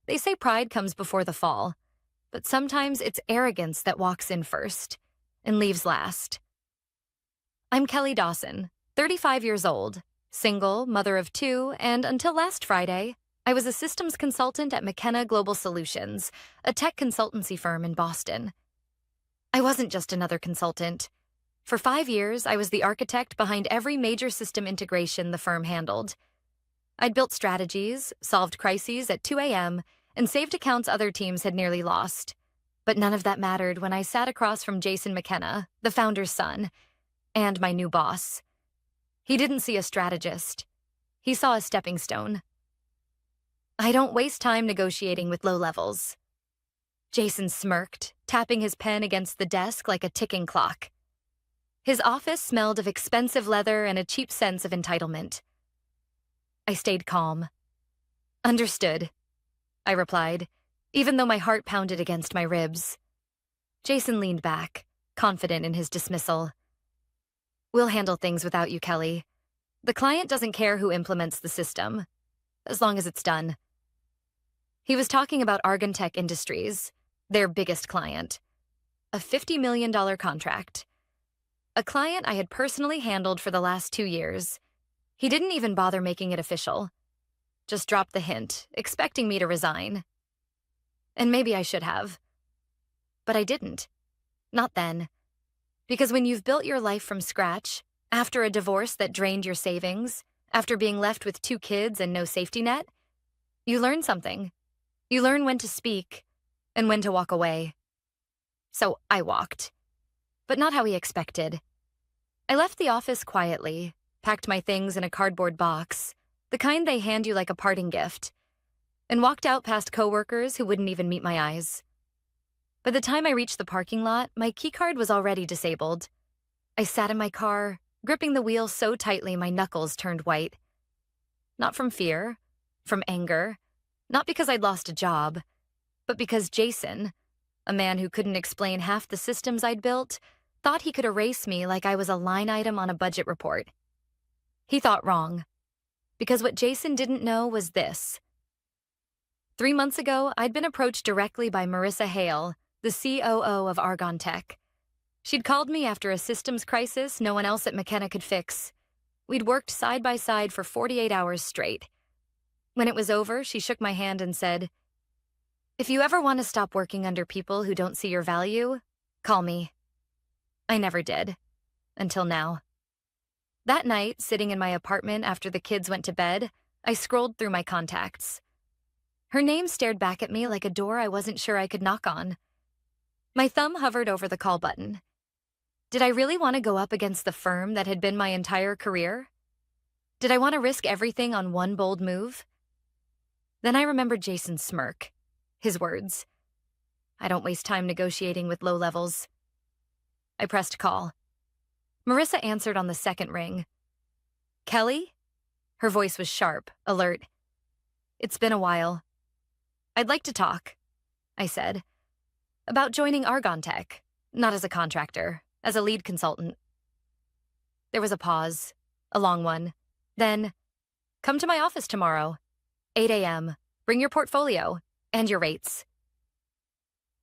They say pride comes before the fall, but sometimes it's arrogance that walks in first and leaves last. I'm Kelly Dawson, 35 years old, single, mother of two, and until last Friday, I was a systems consultant at McKenna Global Solutions, a tech consultancy firm in Boston. I wasn't just another consultant. For 5 years, I was the architect behind every major system integration the firm handled. I'd built strategies, solved crises at 2 a.m., and saved accounts other teams had nearly lost. But none of that mattered when I sat across from Jason McKenna, the founder's son, and my new boss. He didn't see a strategist. He saw a stepping stone. I don't waste time negotiating with low levels. Jason smirked, tapping his pen against the desk like a ticking clock. His office smelled of expensive leather and a cheap sense of entitlement. I stayed calm. Understood, I replied, even though my heart pounded against my ribs. Jason leaned back, confident in his dismissal. We'll handle things without you, Kelly. The client doesn't care who implements the system, as long as it's done. He was talking about Argontech Industries, their biggest client. A $50 million contract. A client I had personally handled for the last 2 years. He didn't even bother making it official. Just dropped the hint, expecting me to resign. And maybe I should have. But I didn't. Not then. Because when you've built your life from scratch, after a divorce that drained your savings, after being left with 2 kids and no safety net, you learn something. You learn when to speak and when to walk away. So I walked. But not how he expected. I left the office quietly, packed my things in a cardboard box, the kind they hand you like a parting gift, and walked out past coworkers who wouldn't even meet my eyes. By the time I reached the parking lot, my keycard was already disabled. I sat in my car, gripping the wheel so tightly my knuckles turned white. Not from fear, from anger, not because I'd lost a job, but because Jason, a man who couldn't explain half the systems I'd built, thought he could erase me like I was a line item on a budget report. He thought wrong, because what Jason didn't know was this. 3 months ago, I'd been approached directly by Marissa Hale, the COO of Argontech. She'd called me after a systems crisis no one else at McKenna could fix. We'd worked side by side for 48 hours straight. When it was over, she shook my hand and said, "If you ever want to stop working under people who don't see your value, call me." I never did. Until now. That night, sitting in my apartment after the kids went to bed, I scrolled through my contacts. Her name stared back at me like a door I wasn't sure I could knock on. My thumb hovered over the call button. Did I really want to go up against the firm that had been my entire career? Did I want to risk everything on one bold move? Then I remembered Jason's smirk, his words. I don't waste time negotiating with low levels. I pressed call. Marissa answered on the second ring. Kelly? Her voice was sharp, alert. It's been a while. I'd like to talk, I said. About joining Argontech, not as a contractor, as a lead consultant. There was a pause, a long one. Then, come to my office tomorrow, 8 a.m., bring your portfolio and your rates.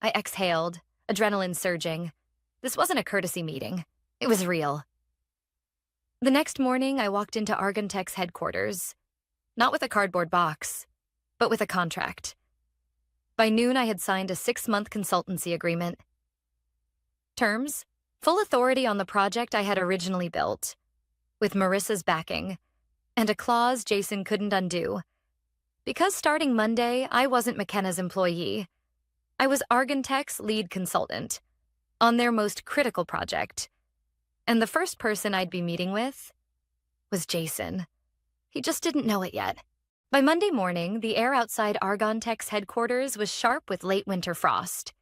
I exhaled, adrenaline surging. This wasn't a courtesy meeting. It was real. The next morning, I walked into Argontech's headquarters, not with a cardboard box, but with a contract. By noon, I had signed a 6-month consultancy agreement. Terms: full authority on the project I had originally built, with Marissa's backing, and a clause Jason couldn't undo. Because starting Monday, I wasn't McKenna's employee. I was Argontech's lead consultant on their most critical project. And the first person I'd be meeting with was Jason. He just didn't know it yet. By Monday morning, the air outside Argontech's headquarters was sharp with late winter frost.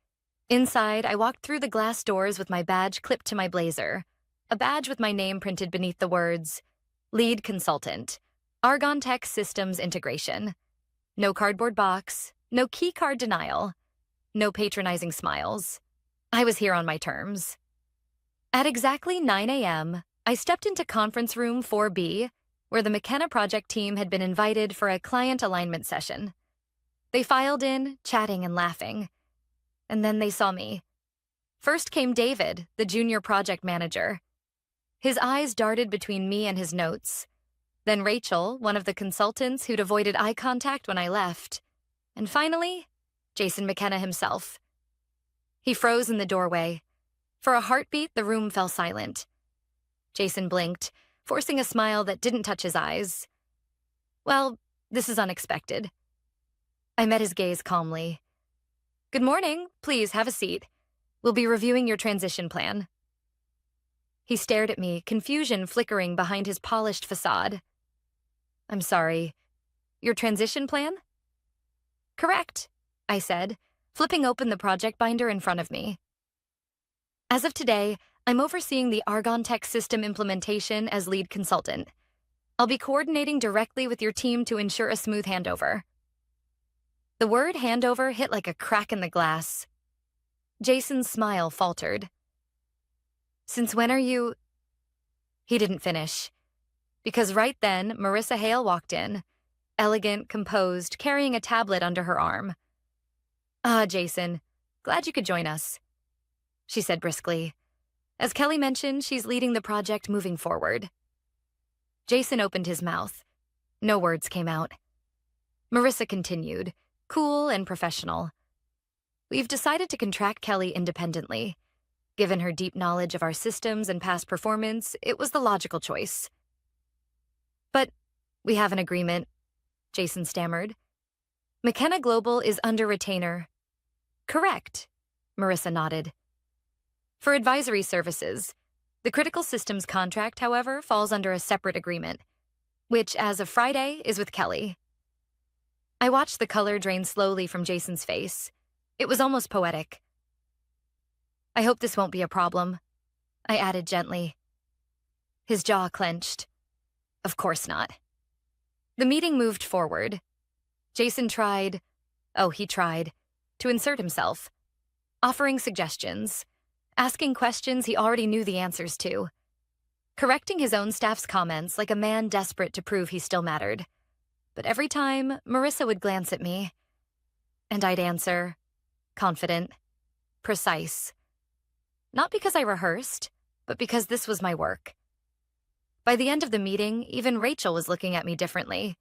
Inside, I walked through the glass doors with my badge clipped to my blazer, a badge with my name printed beneath the words, Lead Consultant, Argontech Systems Integration. No cardboard box, no key card denial, no patronizing smiles. I was here on my terms. At exactly 9 a.m., I stepped into conference room 4B, where the McKenna project team had been invited for a client alignment session. They filed in, chatting and laughing. And then they saw me. First came David, the junior project manager. His eyes darted between me and his notes. Then Rachel, one of the consultants who'd avoided eye contact when I left. And finally, Jason McKenna himself. He froze in the doorway. For a heartbeat, the room fell silent. Jason blinked, forcing a smile that didn't touch his eyes. Well, this is unexpected. I met his gaze calmly. Good morning. Please have a seat. We'll be reviewing your transition plan. He stared at me, confusion flickering behind his polished facade. I'm sorry. Your transition plan? Correct, I said, flipping open the project binder in front of me. As of today, I'm overseeing the Argon Tech system implementation as lead consultant. I'll be coordinating directly with your team to ensure a smooth handover. The word handover hit like a crack in the glass. Jason's smile faltered. Since when are you... He didn't finish. Because right then, Marissa Hale walked in, elegant, composed, carrying a tablet under her arm. Jason, glad you could join us, she said briskly. As Kelly mentioned, she's leading the project moving forward. Jason opened his mouth. No words came out. Marissa continued, cool and professional. We've decided to contract Kelly independently. Given her deep knowledge of our systems and past performance, it was the logical choice. But we have an agreement, Jason stammered. McKenna Global is under retainer. Correct, Marissa nodded. For advisory services, the critical systems contract, however, falls under a separate agreement, which, as of Friday, is with Kelly. I watched the color drain slowly from Jason's face. It was almost poetic. I hope this won't be a problem, I added gently. His jaw clenched. Of course not. The meeting moved forward. Jason tried, to insert himself, offering suggestions, asking questions he already knew the answers to, correcting his own staff's comments like a man desperate to prove he still mattered. But every time, Marissa would glance at me, and I'd answer, confident, precise. Not because I rehearsed, but because this was my work. By the end of the meeting, even Rachel was looking at me differently.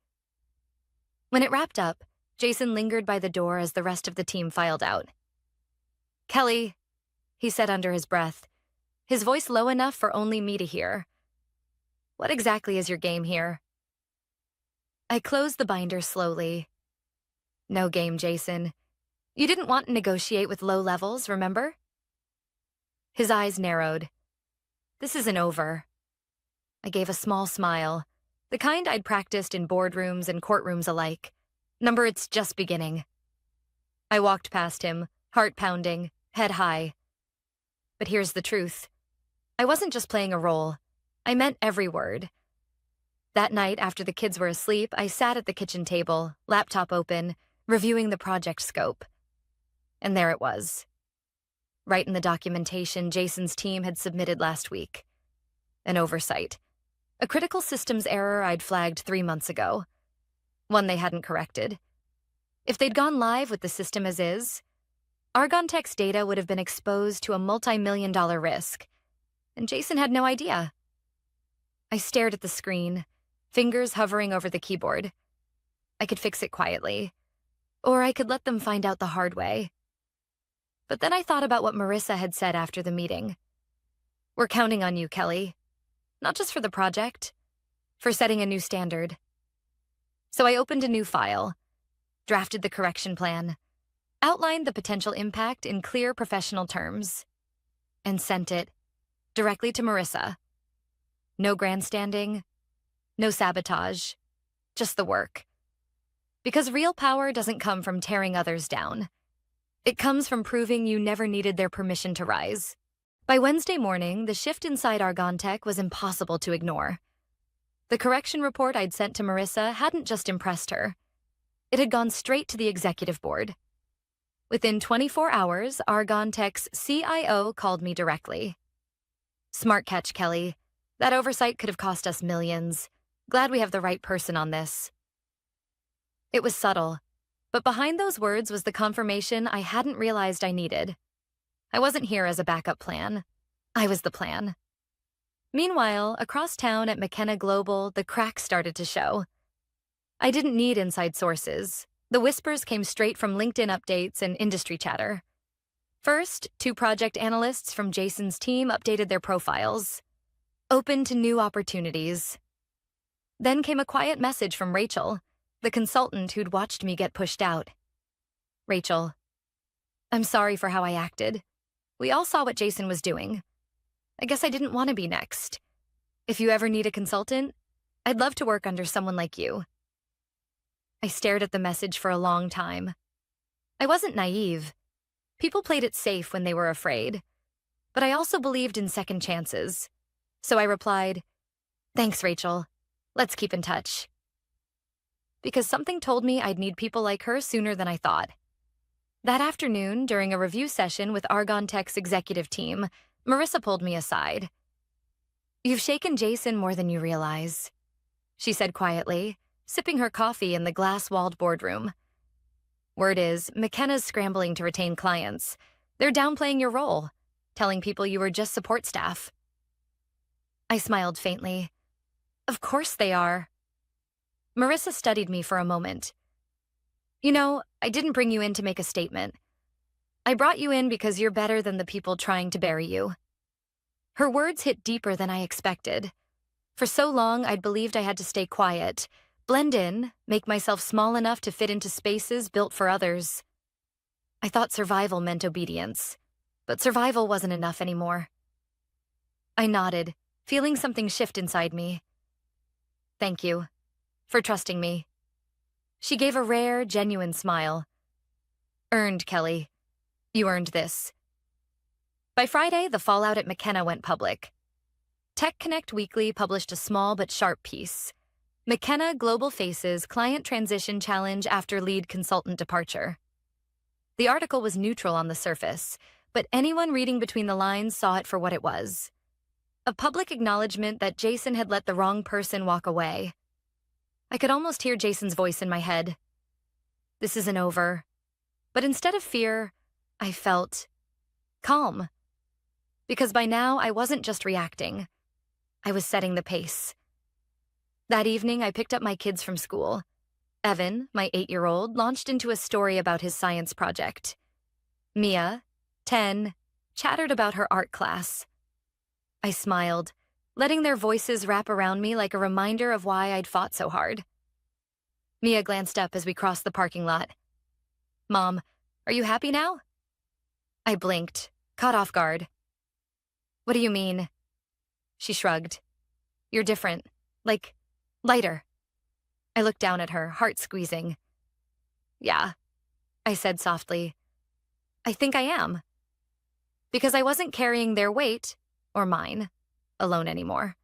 When it wrapped up, Jason lingered by the door as the rest of the team filed out. Kelly, he said under his breath, his voice low enough for only me to hear. What exactly is your game here? I closed the binder slowly. No game, Jason. You didn't want to negotiate with low levels, remember? His eyes narrowed. This isn't over. I gave a small smile, the kind I'd practiced in boardrooms and courtrooms alike. Number, it's just beginning. I walked past him, heart pounding, head high. But here's the truth. I wasn't just playing a role. I meant every word. That night, after the kids were asleep, I sat at the kitchen table, laptop open, reviewing the project scope. And there it was. Right in the documentation Jason's team had submitted last week. An oversight. A critical systems error I'd flagged 3 months ago. One they hadn't corrected. If they'd gone live with the system as is, Argon Tech's data would have been exposed to a multi-million-dollar risk. And Jason had no idea. I stared at the screen, fingers hovering over the keyboard. I could fix it quietly. Or I could let them find out the hard way. But then I thought about what Marissa had said after the meeting. We're counting on you, Kelly. Not just for the project, for setting a new standard. So I opened a new file, drafted the correction plan, outlined the potential impact in clear professional terms, and sent it directly to Marissa. No grandstanding, no sabotage, just the work. Because real power doesn't come from tearing others down. It comes from proving you never needed their permission to rise. By Wednesday morning, the shift inside Argon Tech was impossible to ignore. The correction report I'd sent to Marissa hadn't just impressed her. It had gone straight to the executive board. Within 24 hours, Argon Tech's CIO called me directly. Smart catch, Kelly. That oversight could have cost us millions. Glad we have the right person on this. It was subtle, But behind those words was the confirmation I hadn't realized I needed. I wasn't here as a backup plan. I was the plan. Meanwhile, across town at McKenna Global, the cracks started to show. I didn't need inside sources. The whispers came straight from LinkedIn updates and industry chatter. First, 2 project analysts from Jason's team updated their profiles, open to new opportunities. Then came a quiet message from Rachel, the consultant who'd watched me get pushed out. Rachel, I'm sorry for how I acted. We all saw what Jason was doing. I guess I didn't want to be next. If you ever need a consultant, I'd love to work under someone like you. I stared at the message for a long time. I wasn't naive. People played it safe when they were afraid. But I also believed in second chances. So I replied, "Thanks, Rachel. Let's keep in touch." Because something told me I'd need people like her sooner than I thought. That afternoon, during a review session with Argon Tech's executive team, Marissa pulled me aside. "You've shaken Jason more than you realize," she said quietly, sipping her coffee in the glass-walled boardroom. "Word is, McKenna's scrambling to retain clients. They're downplaying your role, telling people you were just support staff." I smiled faintly. "Of course they are." Marissa studied me for a moment. "You know, I didn't bring you in to make a statement. I brought you in because you're better than the people trying to bury you." Her words hit deeper than I expected. For so long, I'd believed I had to stay quiet, blend in, make myself small enough to fit into spaces built for others. I thought survival meant obedience, but survival wasn't enough anymore. I nodded, feeling something shift inside me. "Thank you for trusting me." She gave a rare, genuine smile. "Earned, Kelly. You earned this." By Friday, the fallout at McKenna went public. Tech Connect Weekly published a small but sharp piece. McKenna Global Faces Client Transition Challenge After Lead Consultant Departure. The article was neutral on the surface, but anyone reading between the lines saw it for what it was. A public acknowledgement that Jason had let the wrong person walk away. I could almost hear Jason's voice in my head. This isn't over. But instead of fear, I felt calm. Because by now, I wasn't just reacting. I was setting the pace. That evening, I picked up my kids from school. Evan, my 8-year-old, launched into a story about his science project. Mia, 10, chattered about her art class. I smiled, letting their voices wrap around me like a reminder of why I'd fought so hard. Mia glanced up as we crossed the parking lot. "Mom, are you happy now?" I blinked, caught off guard. "What do you mean?" She shrugged. "You're different. Like, lighter." I looked down at her, heart squeezing. "Yeah," I said softly. "I think I am." Because I wasn't carrying their weight, or mine, alone anymore.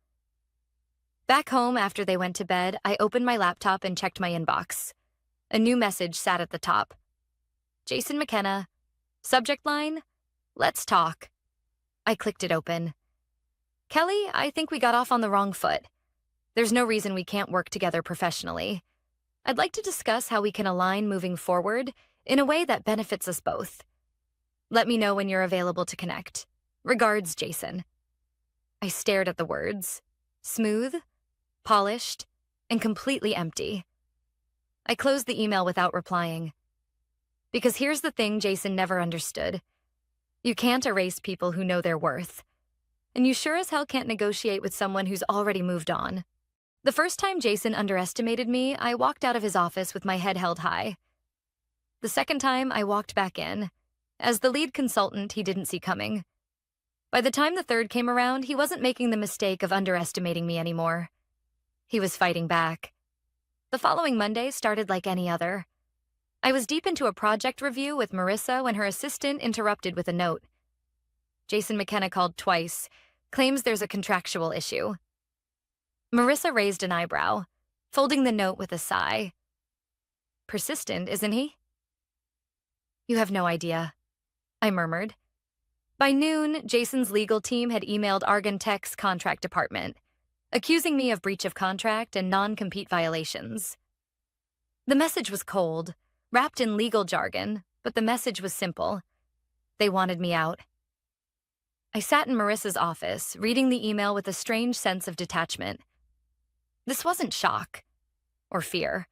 Back home after they went to bed, I opened my laptop and checked my inbox. A new message sat at the top. Jason McKenna. Subject line, "Let's talk." I clicked it open. "Kelly, I think we got off on the wrong foot. There's no reason we can't work together professionally. I'd like to discuss how we can align moving forward in a way that benefits us both. Let me know when you're available to connect. Regards, Jason." I stared at the words. Smooth, polished, and completely empty. I closed the email without replying. Because here's the thing Jason never understood. You can't erase people who know their worth. And you sure as hell can't negotiate with someone who's already moved on. The first time Jason underestimated me, I walked out of his office with my head held high. The second time, I walked back in. As the lead consultant, he didn't see coming. By the time the third came around, he wasn't making the mistake of underestimating me anymore. He was fighting back. The following Monday started like any other. I was deep into a project review with Marissa when her assistant interrupted with a note. Jason McKenna called twice, claims there's a contractual issue. Marissa raised an eyebrow, folding the note with a sigh. Persistent, isn't he? You have no idea, I murmured. By noon, Jason's legal team had emailed Argon Tech's contract department, accusing me of breach of contract and non-compete violations. The message was cold, wrapped in legal jargon, but the message was simple. They wanted me out. I sat in Marissa's office, reading the email with a strange sense of detachment. This wasn't shock or fear.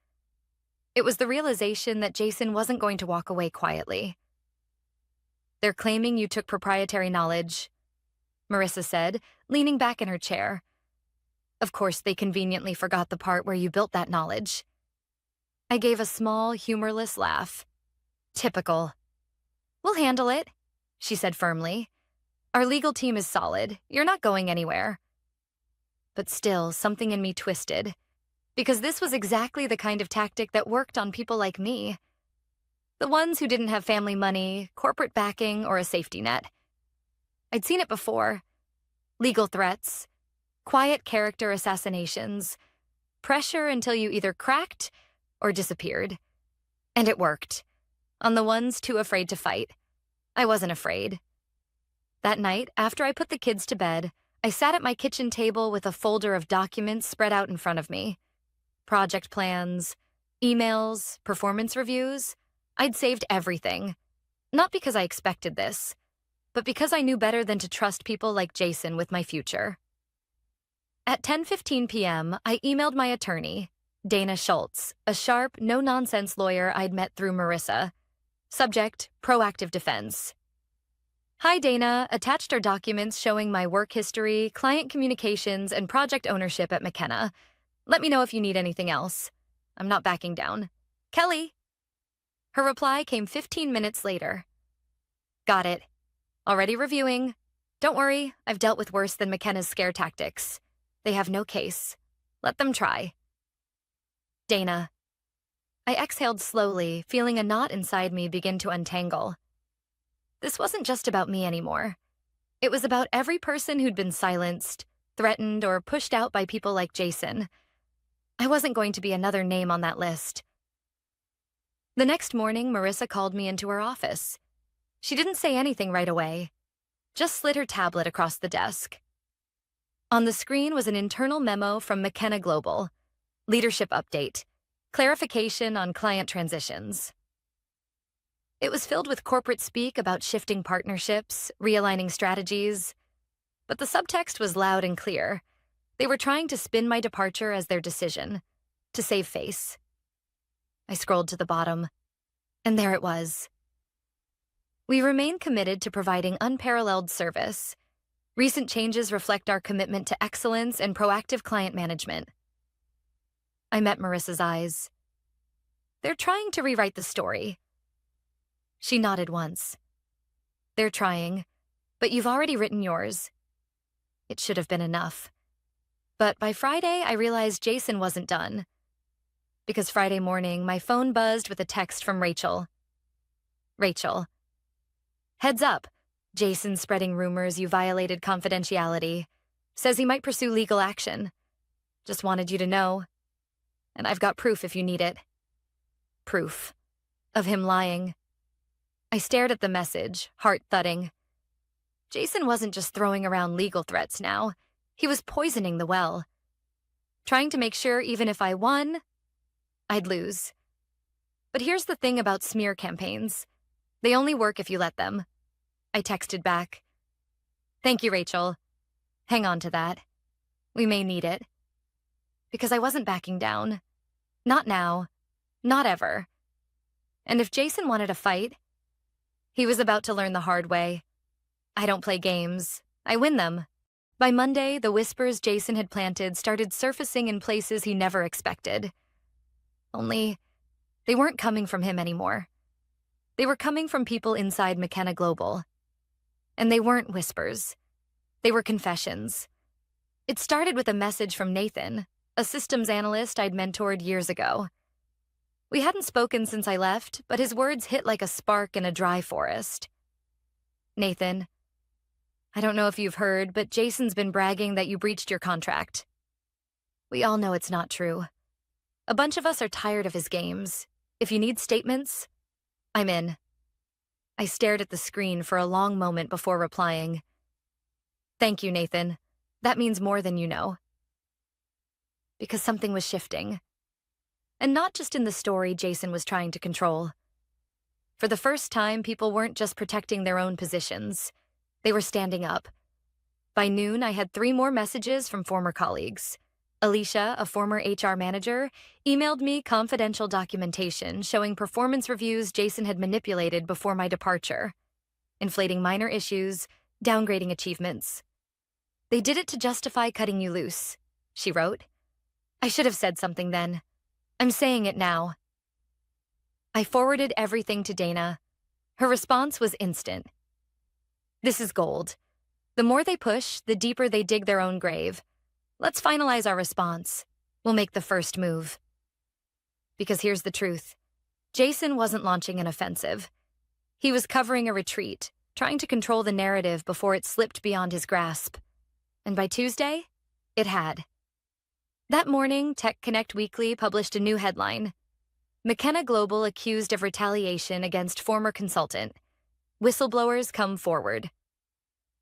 It was the realization that Jason wasn't going to walk away quietly. "They're claiming you took proprietary knowledge," Marissa said, leaning back in her chair. "Of course, they conveniently forgot the part where you built that knowledge." I gave a small, humorless laugh. "Typical." "We'll handle it," she said firmly. "Our legal team is solid. You're not going anywhere." But still, something in me twisted, because this was exactly the kind of tactic that worked on people like me. The ones who didn't have family money, corporate backing, or a safety net. I'd seen it before. Legal threats, quiet character assassinations, pressure until you either cracked or disappeared. And it worked. On the ones too afraid to fight. I wasn't afraid. That night, after I put the kids to bed, I sat at my kitchen table with a folder of documents spread out in front of me. Project plans, emails, performance reviews. I'd saved everything. Not because I expected this, but because I knew better than to trust people like Jason with my future. At 10:15 p.m., I emailed my attorney, Dana Schultz, a sharp, no-nonsense lawyer I'd met through Marissa. Subject, proactive defense. "Hi, Dana. Attached are documents showing my work history, client communications, and project ownership at McKenna. Let me know if you need anything else. I'm not backing down. Kelly." Her reply came 15 minutes later. "Got it. Already reviewing. Don't worry, I've dealt with worse than McKenna's scare tactics. They have no case. Let them try." Dana. I exhaled slowly, feeling a knot inside me begin to untangle. This wasn't just about me anymore. It was about every person who'd been silenced, threatened, or pushed out by people like Jason. I wasn't going to be another name on that list. The next morning, Marissa called me into her office. She didn't say anything right away, just slid her tablet across the desk. On the screen was an internal memo from McKenna Global. Leadership update. Clarification on client transitions. It was filled with corporate speak about shifting partnerships, realigning strategies. But the subtext was loud and clear. They were trying to spin my departure as their decision, to save face. I scrolled to the bottom, and there it was. "We remain committed to providing unparalleled service. Recent changes reflect our commitment to excellence and proactive client management." I met Marissa's eyes. "They're trying to rewrite the story." She nodded once. "They're trying, but you've already written yours." It should have been enough. But by Friday, I realized Jason wasn't done. Because Friday morning, my phone buzzed with a text from Rachel. "Rachel. Heads up. Jason's spreading rumors you violated confidentiality. Says he might pursue legal action. Just wanted you to know. And I've got proof if you need it." Proof. Of him lying. I stared at the message, heart thudding. Jason wasn't just throwing around legal threats now. He was poisoning the well. Trying to make sure even if I won, I'd lose. But here's the thing about smear campaigns. They only work if you let them. I texted back. "Thank you, Rachel. Hang on to that. We may need it." Because I wasn't backing down. Not now. Not ever. And if Jason wanted a fight, he was about to learn the hard way. I don't play games. I win them. By Monday, the whispers Jason had planted started surfacing in places he never expected. Only, they weren't coming from him anymore. They were coming from people inside McKenna Global. And they weren't whispers. They were confessions. It started with a message from Nathan, a systems analyst I'd mentored years ago. We hadn't spoken since I left, but his words hit like a spark in a dry forest. "Nathan, I don't know if you've heard, but Jason's been bragging that you breached your contract. We all know it's not true. A bunch of us are tired of his games. If you need statements, I'm in." I stared at the screen for a long moment before replying. "Thank you, Nathan. That means more than you know." Because something was shifting. and not just in the story Jason was trying to control. For the first time, people weren't just protecting their own positions. They were standing up. By noon, I had 3 more messages from former colleagues. Alicia, a former HR manager, emailed me confidential documentation showing performance reviews Jason had manipulated before my departure, inflating minor issues, downgrading achievements. "They did it to justify cutting you loose," she wrote. "I should have said something then. I'm saying it now." I forwarded everything to Dana. Her response was instant. "This is gold. The more they push, the deeper they dig their own grave. Let's finalize our response. We'll make the first move." Because here's the truth. Jason wasn't launching an offensive. He was covering a retreat, trying to control the narrative before it slipped beyond his grasp. And by Tuesday, it had. That morning, Tech Connect Weekly published a new headline. McKenna Global accused of retaliation against former consultant. Whistleblowers come forward.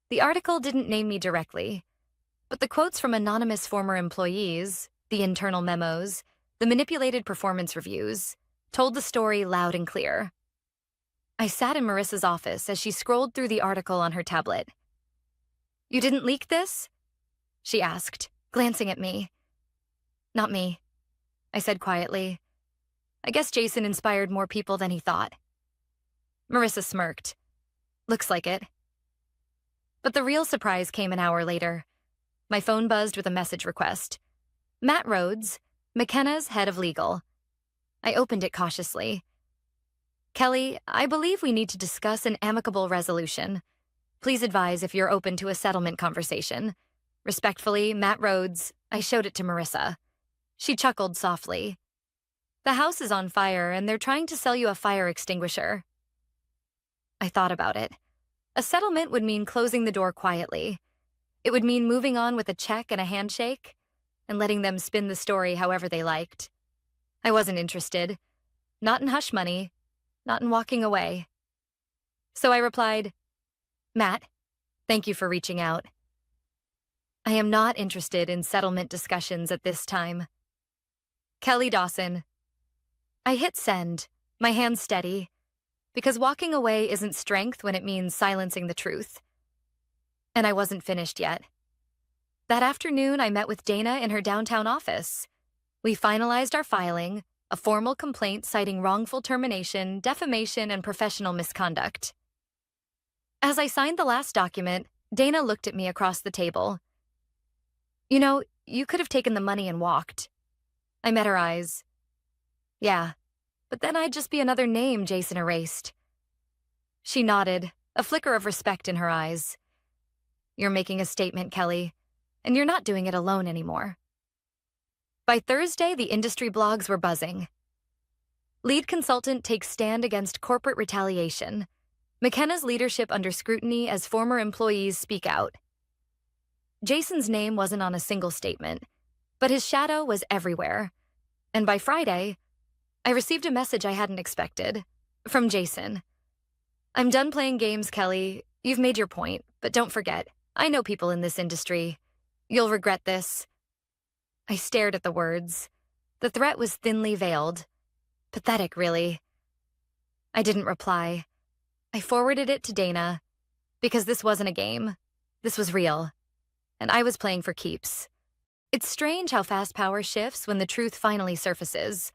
The article didn't name me directly, but the quotes from anonymous former employees, the internal memos, the manipulated performance reviews, told the story loud and clear. I sat in Marissa's office as she scrolled through the article on her tablet. "You didn't leak this?" she asked, glancing at me. "Not me," I said quietly. "I guess Jason inspired more people than he thought." Marissa smirked. "Looks like it." But the real surprise came an hour later. My phone buzzed with a message request. Matt Rhodes, McKenna's head of legal. I opened it cautiously. "Kelly, I believe we need to discuss an amicable resolution. Please advise if you're open to a settlement conversation. Respectfully, Matt Rhodes." I showed it to Marissa. She chuckled softly. "The house is on fire, and they're trying to sell you a fire extinguisher." I thought about it. A settlement would mean closing the door quietly. It would mean moving on with a check and a handshake, and letting them spin the story however they liked. I wasn't interested. Not in hush money. Not in walking away. So I replied, "Matt, thank you for reaching out. I am not interested in settlement discussions at this time. Kelly Dawson." I hit send, my hands steady, because walking away isn't strength when it means silencing the truth. And I wasn't finished yet. That afternoon, I met with Dana in her downtown office. We finalized our filing, a formal complaint citing wrongful termination, defamation, and professional misconduct. As I signed the last document, Dana looked at me across the table. "You know, you could have taken the money and walked." I met her eyes. "Yeah, but then I'd just be another name Jason erased." She nodded, a flicker of respect in her eyes. "You're making a statement, Kelly, and you're not doing it alone anymore." By Thursday, the industry blogs were buzzing. Lead consultant takes stand against corporate retaliation. McKenna's leadership under scrutiny as former employees speak out. Jason's name wasn't on a single statement, but his shadow was everywhere. And by Friday, I received a message I hadn't expected, from Jason. "I'm done playing games, Kelly. You've made your point, but don't forget, I know people in this industry. You'll regret this." I stared at the words. The threat was thinly veiled. Pathetic, really. I didn't reply. I forwarded it to Dana, because this wasn't a game. This was real. And I was playing for keeps. It's strange how fast power shifts when the truth finally surfaces.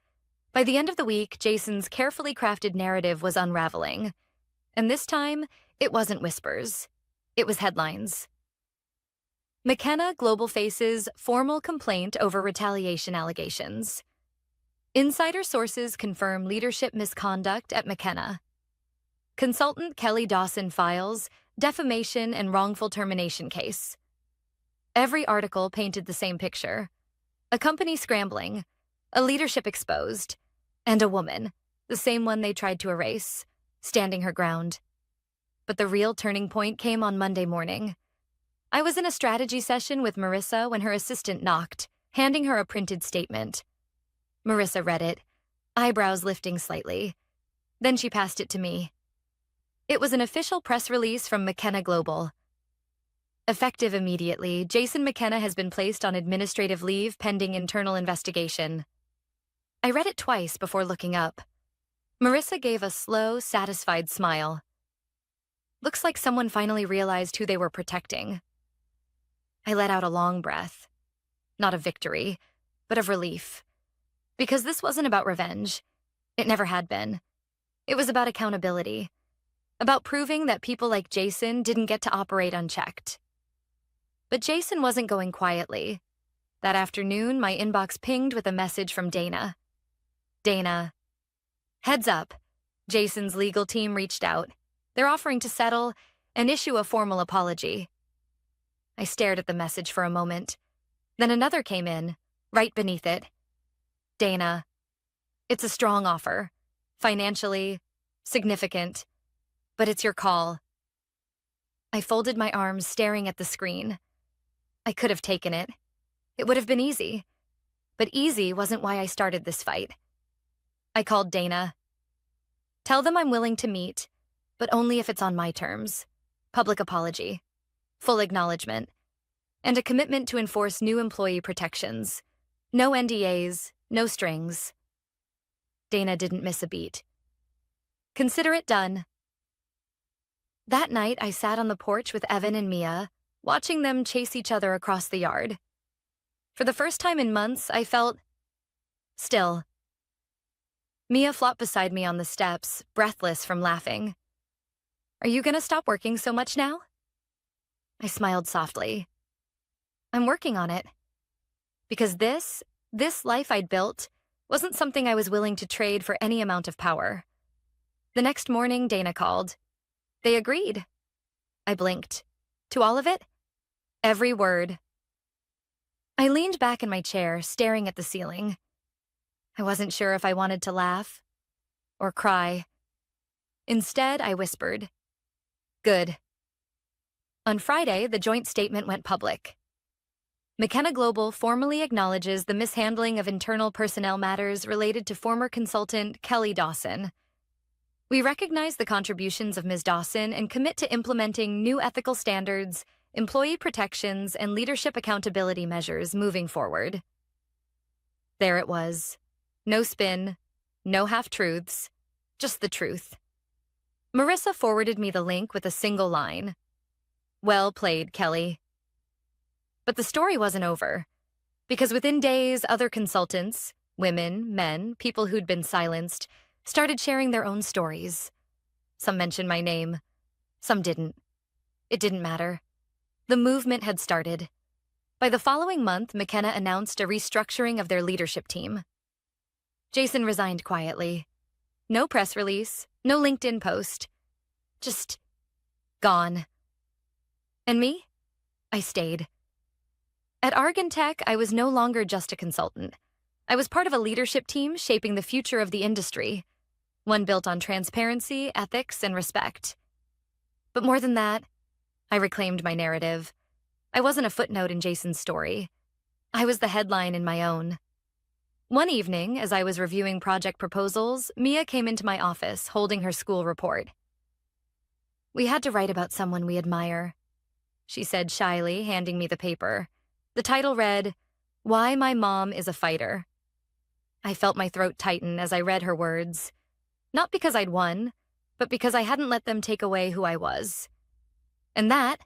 By the end of the week, Jason's carefully crafted narrative was unraveling. And this time, it wasn't whispers. It was headlines. McKenna Global faces formal complaint over retaliation allegations. Insider sources confirm leadership misconduct at McKenna. Consultant Kelly Dawson files defamation and wrongful termination case. Every article painted the same picture. A company scrambling, a leadership exposed, and a woman, the same one they tried to erase, standing her ground. But the real turning point came on Monday morning. I was in a strategy session with Marissa when her assistant knocked, handing her a printed statement. Marissa read it, eyebrows lifting slightly. Then she passed it to me. It was an official press release from McKenna Global. Effective immediately, Jason McKenna has been placed on administrative leave pending internal investigation. I read it twice before looking up. Marissa gave a slow, satisfied smile. Looks like someone finally realized who they were protecting. I let out a long breath. Not of victory, but of relief. Because this wasn't about revenge. It never had been. It was about accountability. About proving that people like Jason didn't get to operate unchecked. But Jason wasn't going quietly. That afternoon, my inbox pinged with a message from Dana. Dana. Heads up. Jason's legal team reached out. They're offering to settle and issue a formal apology. I stared at the message for a moment. Then another came in, right beneath it. Dana. It's a strong offer. Financially, significant. But it's your call. I folded my arms, staring at the screen. I could have taken it. It would have been easy. But easy wasn't why I started this fight. I called Dana. Tell them I'm willing to meet, but only if it's on my terms. Public apology. Full acknowledgement. And a commitment to enforce new employee protections. No NDAs, no strings. Dana didn't miss a beat. Consider it done. That night, I sat on the porch with Evan and Mia, watching them chase each other across the yard. For the first time in months, I felt still. Mia flopped beside me on the steps, breathless from laughing. Are you gonna stop working so much now? I smiled softly. I'm working on it. Because this life I'd built wasn't something I was willing to trade for any amount of power. The next morning, Dana called. They agreed. I blinked. To all of it? Every word. I leaned back in my chair, staring at the ceiling. I wasn't sure if I wanted to laugh or cry. Instead, I whispered, Good. On Friday, the joint statement went public. McKenna Global formally acknowledges the mishandling of internal personnel matters related to former consultant Kelly Dawson. We recognize the contributions of Ms. Dawson and commit to implementing new ethical standards, employee protections, and leadership accountability measures moving forward. There it was. No spin, no half-truths, just the truth. Marissa forwarded me the link with a single line. Well played, Kelly. But the story wasn't over. Because within days, other consultants, women, men, people who'd been silenced, started sharing their own stories. Some mentioned my name. Some didn't. It didn't matter. The movement had started. By the following month, McKenna announced a restructuring of their leadership team. Jason resigned quietly. No press release, no LinkedIn post. Just gone. And me? I stayed. At Argentech, I was no longer just a consultant. I was part of a leadership team shaping the future of the industry, one built on transparency, ethics, and respect. But more than that, I reclaimed my narrative. I wasn't a footnote in Jason's story. I was the headline in my own. One evening, as I was reviewing project proposals, Mia came into my office holding her school report. We had to write about someone we admire, she said shyly, handing me the paper. The title read, Why My Mom is a Fighter. I felt my throat tighten as I read her words. Not because I'd won, but because I hadn't let them take away who I was. And that,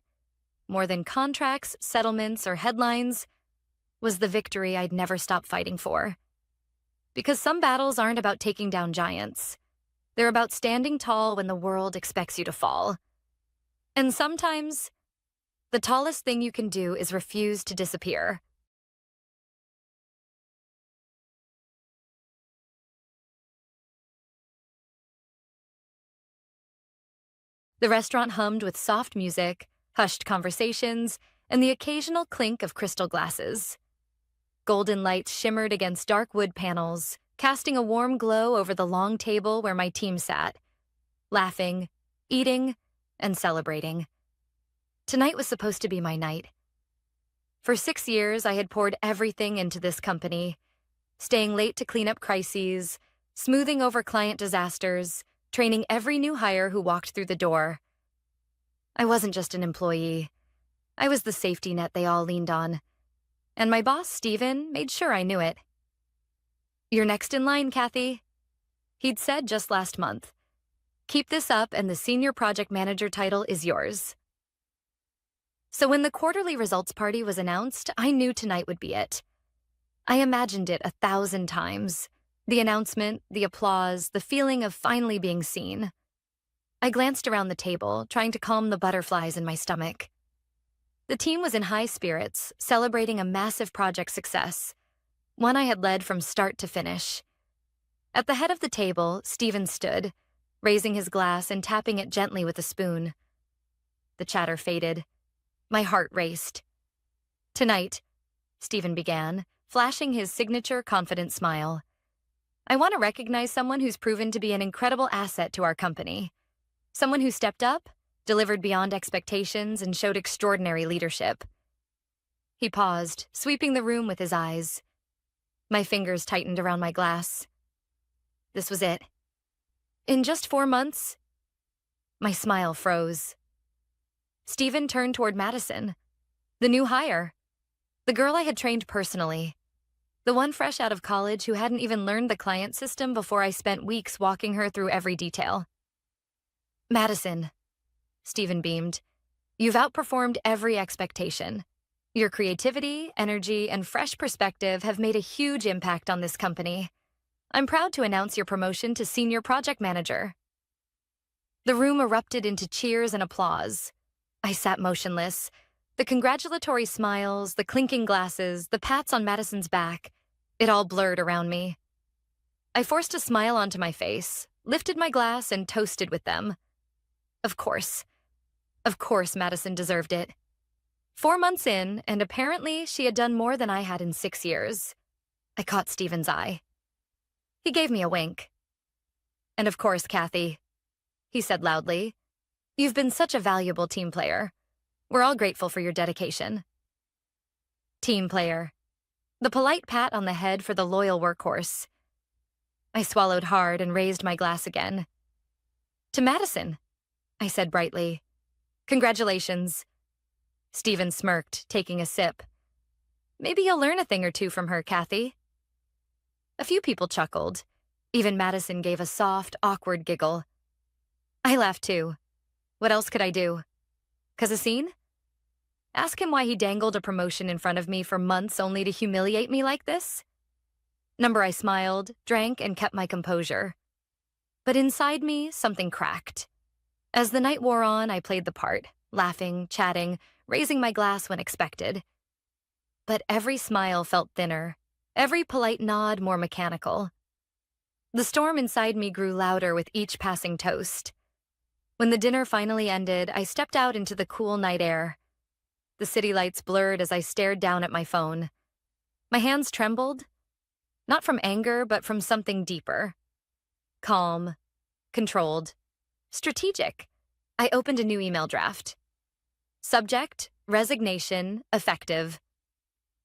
more than contracts, settlements, or headlines, was the victory I'd never stop fighting for. Because some battles aren't about taking down giants. They're about standing tall when the world expects you to fall. And sometimes, the tallest thing you can do is refuse to disappear. The restaurant hummed with soft music, hushed conversations, and the occasional clink of crystal glasses. Golden lights shimmered against dark wood panels, casting a warm glow over the long table where my team sat, laughing, eating, and celebrating. Tonight was supposed to be my night. For 6 years, I had poured everything into this company, staying late to clean up crises, smoothing over client disasters, training every new hire who walked through the door. I wasn't just an employee. I was the safety net they all leaned on. And my boss, Steven, made sure I knew it. "You're next in line, Kathy," he'd said just last month. "Keep this up and the senior project manager title is yours." So when the quarterly results party was announced, I knew tonight would be it. I imagined it 1,000 times. The announcement, the applause, the feeling of finally being seen. I glanced around the table, trying to calm the butterflies in my stomach. The team was in high spirits, celebrating a massive project success, one I had led from start to finish. At the head of the table, Stephen stood, raising his glass and tapping it gently with a spoon. The chatter faded. My heart raced. "Tonight," Stephen began, flashing his signature confident smile, "I want to recognize someone who's proven to be an incredible asset to our company. Someone who stepped up, delivered beyond expectations, and showed extraordinary leadership." He paused, sweeping the room with his eyes. My fingers tightened around my glass. This was it. In just 4 months, my smile froze. Stephen turned toward Madison, the new hire, the girl I had trained personally, the one fresh out of college who hadn't even learned the client system before I spent weeks walking her through every detail. "Madison," Stephen beamed, "you've outperformed every expectation. Your creativity, energy, and fresh perspective have made a huge impact on this company. I'm proud to announce your promotion to senior project manager." The room erupted into cheers and applause. I sat motionless. The congratulatory smiles, the clinking glasses, the pats on Madison's back, it all blurred around me. I forced a smile onto my face, lifted my glass, and toasted with them. Of course. Of course Madison deserved it. 4 months in, and apparently she had done more than I had in 6 years. I caught Stephen's eye. He gave me a wink. "And of course, Kathy," he said loudly, "you've been such a valuable team player. We're all grateful for your dedication." Team player. The polite pat on the head for the loyal workhorse. I swallowed hard and raised my glass again. "To Madison," I said brightly. "Congratulations." Stephen smirked, taking a sip. "Maybe you'll learn a thing or two from her, Kathy." A few people chuckled. Even Madison gave a soft, awkward giggle. I laughed too. What else could I do? 'Cause a scene? Ask him why he dangled a promotion in front of me for months only to humiliate me like this? I smiled, drank, and kept my composure. But inside me, something cracked. As the night wore on, I played the part, laughing, chatting, raising my glass when expected. But every smile felt thinner, every polite nod more mechanical. The storm inside me grew louder with each passing toast. When the dinner finally ended, I stepped out into the cool night air. The city lights blurred as I stared down at my phone. My hands trembled, not from anger, but from something deeper. Calm, controlled, strategic. I opened a new email draft. Subject, resignation, effective.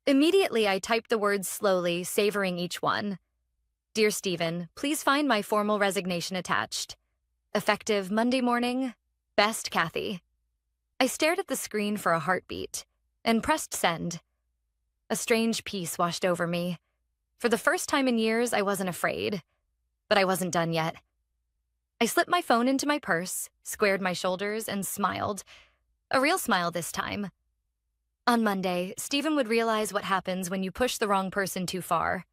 Immediately, I typed the words slowly, savoring each one. "Dear Stephen, please find my formal resignation attached. Effective Monday morning. Best, Kathy." I stared at the screen for a heartbeat and pressed send. A strange peace washed over me. For the first time in years, I wasn't afraid. But I wasn't done yet. I slipped my phone into my purse, squared my shoulders, and smiled. A real smile this time. On Monday, Stephen would realize what happens when you push the wrong person too far.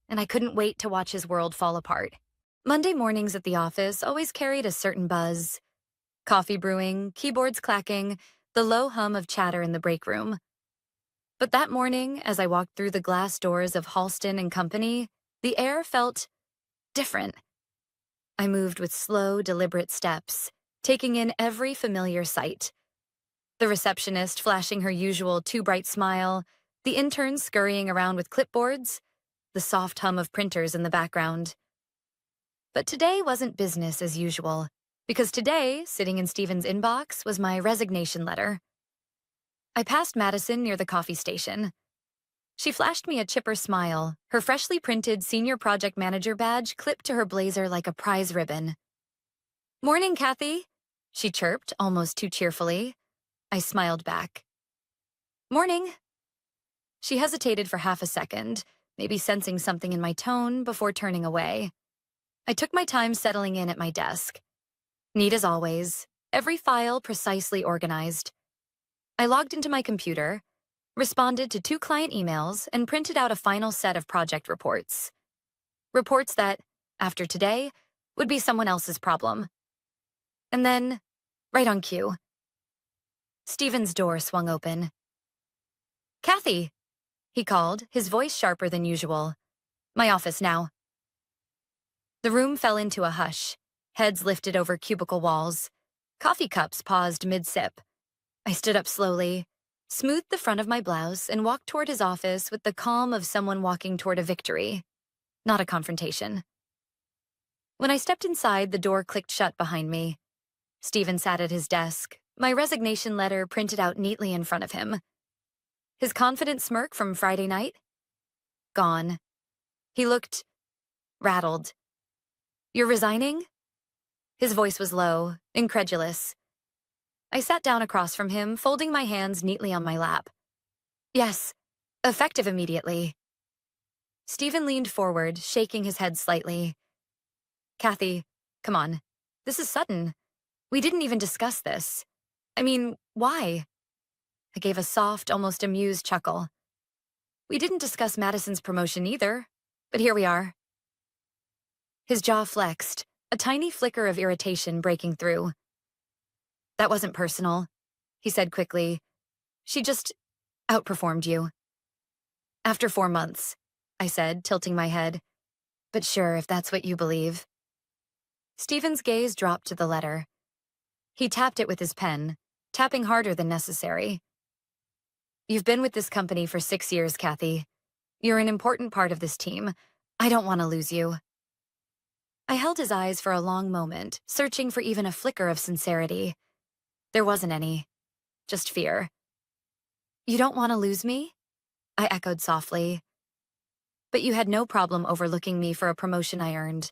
And I couldn't wait to watch his world fall apart. Monday mornings at the office always carried a certain buzz. Coffee brewing, keyboards clacking, the low hum of chatter in the break room. But that morning, as I walked through the glass doors of Halston and Company, the air felt different. I moved with slow, deliberate steps, taking in every familiar sight. The receptionist flashing her usual too bright smile, the interns scurrying around with clipboards, the soft hum of printers in the background. But today wasn't business as usual, because today, sitting in Stephen's inbox, was my resignation letter. I passed Madison near the coffee station. She flashed me a chipper smile, her freshly printed senior project manager badge clipped to her blazer like a prize ribbon. "Morning, Kathy," she chirped, almost too cheerfully. I smiled back. "Morning." She hesitated for half a second, maybe sensing something in my tone before turning away. I took my time settling in at my desk. Neat as always, every file precisely organized. I logged into my computer, responded to 2 client emails, and printed out a final set of project reports. Reports that, after today, would be someone else's problem. And then, right on cue, Stephen's door swung open. "Kathy," he called, his voice sharper than usual. "My office now." The room fell into a hush, heads lifted over cubicle walls. Coffee cups paused mid-sip. I stood up slowly, smoothed the front of my blouse, and walked toward his office with the calm of someone walking toward a victory, not a confrontation. When I stepped inside, the door clicked shut behind me. Stephen sat at his desk, my resignation letter printed out neatly in front of him. His confident smirk from Friday night? Gone. He looked rattled. "You're resigning?" His voice was low, incredulous. I sat down across from him, folding my hands neatly on my lap. "Yes, effective immediately." Stephen leaned forward, shaking his head slightly. "Kathy, come on. This is sudden. We didn't even discuss this. I mean, why?" I gave a soft, almost amused chuckle. "We didn't discuss Madison's promotion either, but here we are." His jaw flexed, a tiny flicker of irritation breaking through. "That wasn't personal," he said quickly. "She just outperformed you." "After 4 months," I said, tilting my head. "But sure, if that's what you believe." Stephen's gaze dropped to the letter. He tapped it with his pen, tapping harder than necessary. "You've been with this company for 6 years, Kathy. You're an important part of this team. I don't want to lose you." I held his eyes for a long moment, searching for even a flicker of sincerity. There wasn't any, just fear. "You don't want to lose me?" I echoed softly. "But you had no problem overlooking me for a promotion I earned.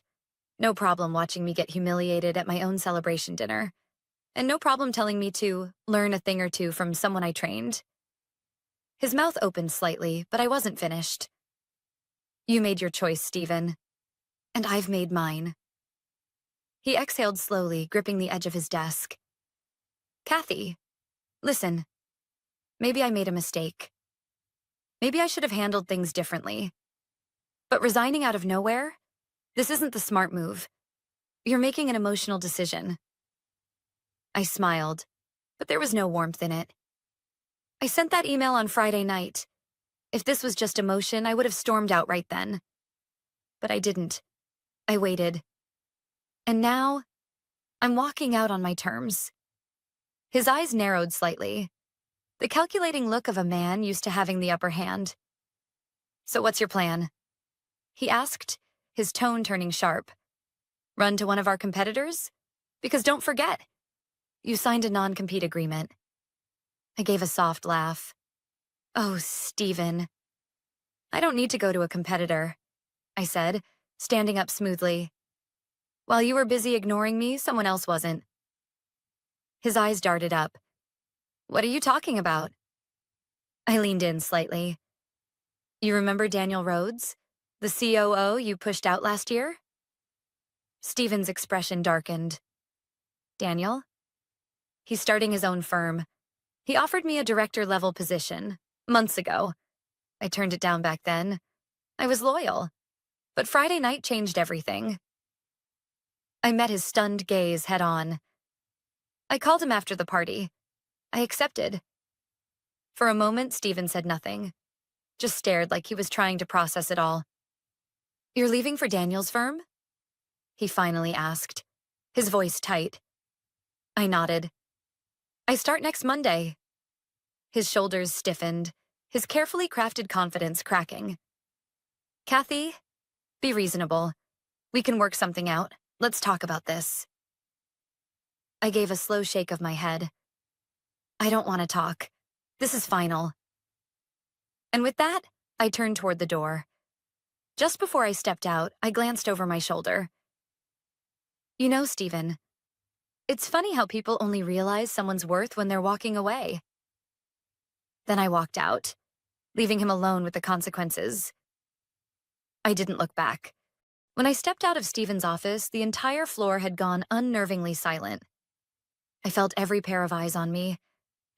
No problem watching me get humiliated at my own celebration dinner. And no problem telling me to learn a thing or two from someone I trained." His mouth opened slightly, but I wasn't finished. "You made your choice, Stephen. And I've made mine." He exhaled slowly, gripping the edge of his desk. "Kathy, listen. Maybe I made a mistake. Maybe I should have handled things differently. But resigning out of nowhere? This isn't the smart move. You're making an emotional decision." I smiled, but there was no warmth in it. "I sent that email on Friday night. If this was just emotion, I would have stormed out right then. But I didn't. I waited. And now, I'm walking out on my terms." His eyes narrowed slightly, the calculating look of a man used to having the upper hand. "So what's your plan?" he asked, his tone turning sharp. "Run to one of our competitors? Because don't forget, you signed a non-compete agreement." I gave a soft laugh. "Oh, Stephen." "I don't need to go to a competitor," I said, standing up smoothly. "While you were busy ignoring me, someone else wasn't." His eyes darted up. "What are you talking about?" I leaned in slightly. "You remember Daniel Rhodes, the COO you pushed out last year?" Stephen's expression darkened. "Daniel? He's starting his own firm. He offered me a director-level position, months ago. I turned it down back then. I was loyal. But Friday night changed everything." I met his stunned gaze head-on. "I called him after the party. I accepted." For a moment, Stephen said nothing, just stared like he was trying to process it all. "You're leaving for Daniel's firm?" he finally asked, his voice tight. I nodded. "I start next Monday." His shoulders stiffened, his carefully crafted confidence cracking. "Kathy, be reasonable. We can work something out. Let's talk about this." I gave a slow shake of my head. "I don't want to talk. This is final." And with that, I turned toward the door. Just before I stepped out, I glanced over my shoulder. "You know, Stephen, it's funny how people only realize someone's worth when they're walking away." Then I walked out, leaving him alone with the consequences. I didn't look back. When I stepped out of Stephen's office, the entire floor had gone unnervingly silent. I felt every pair of eyes on me,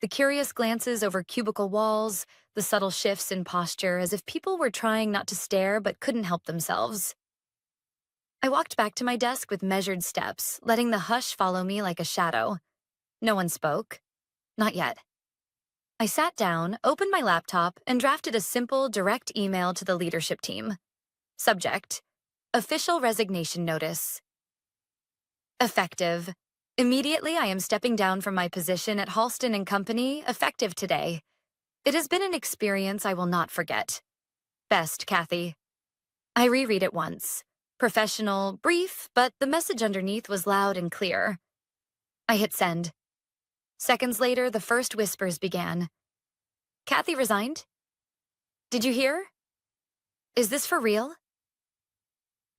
the curious glances over cubicle walls, the subtle shifts in posture as if people were trying not to stare but couldn't help themselves. I walked back to my desk with measured steps, letting the hush follow me like a shadow. No one spoke. Not yet. I sat down, opened my laptop, and drafted a simple, direct email to the leadership team. Subject: Official resignation notice. Effective: Immediately I am stepping down from my position at Halston and Company, effective today. It has been an experience I will not forget. Best, Kathy. I reread it once. Professional, brief, but the message underneath was loud and clear. I hit send. Seconds later, the first whispers began. Kathy resigned? Did you hear? Is this for real?